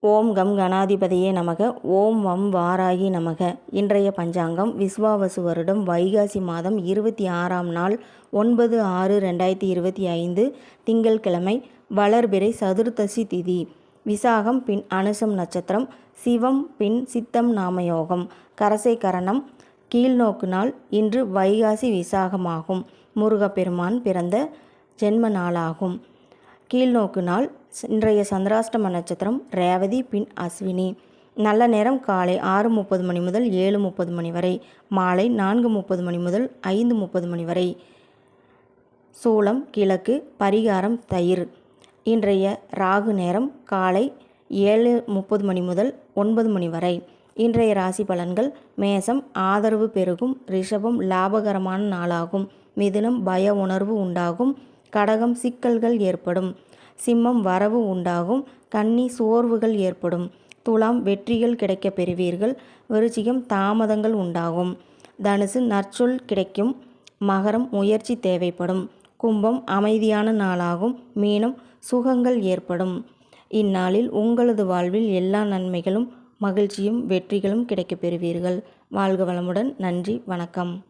ஓம் come கணாதிபதியே நமக. ஓம் வம் வாராகி நமக. இன்றைய பஞ்சாங்கம் விஸ்வாவசு வருடம் வைகாசி மாதம் 26ஆம் நாள் 9/6/2025 திங்கள்கிழமை. வளர்பிறை சதுர்த்தசி திதி. விசாகம் பின் அனுசம் நட்சத்திரம். சிவம் பின் சித்தம் நாமயோகம். கரசை கரணம். கீழ்நோக்கு நாள். இன்று வைகாசி விசாகமாகும். முருகப்பெருமான் பிறந்த ஜென்ம நாளாகும். கீழ்நோக்கு நாள். இன்றைய சந்திராஷ்டம நட்சத்திரம் ரேவதி பின் அஸ்வினி. நல்ல நேரம் காலை 6:30 மணி முதல் 7:30 மணி வரை. மாலை 4:30 மணி முதல் 5:30 மணி வரை. சூலம் கிழக்கு. பரிகாரம் தயிர். இன்றைய ராகு நேரம் காலை 7:30 மணி முதல் 9 மணி வரை. இன்றைய ராசி பலன்கள். மேசம் ஆதரவு பெருகும். ரிஷபம் லாபகரமான நாளாகும். மிதுனம் பய உணர்வு உண்டாகும். கடகம் சிக்கல்கள் ஏற்படும். சிம்மம் வரவு உண்டாகும். கன்னி சோர்வுகள் ஏற்படும். துலாம் வெற்றிகள் கிடைக்கப் பெறுவீர்கள். விருச்சிகம் தாமதங்கள் உண்டாகும். தனுசு நற்சொல் கிடைக்கும். மகரம் முயற்சி தேவைப்படும். கும்பம் அமைதியான நாளாகும். மீனம் சுகங்கள் ஏற்படும். இந்நாளில் உங்களது வாழ்வில் எல்லா நன்மைகளும் மகிழ்ச்சியும் வெற்றிகளும் கிடைக்கப் பெறுவீர்கள். வாழ்க வளமுடன். நன்றி, வணக்கம்.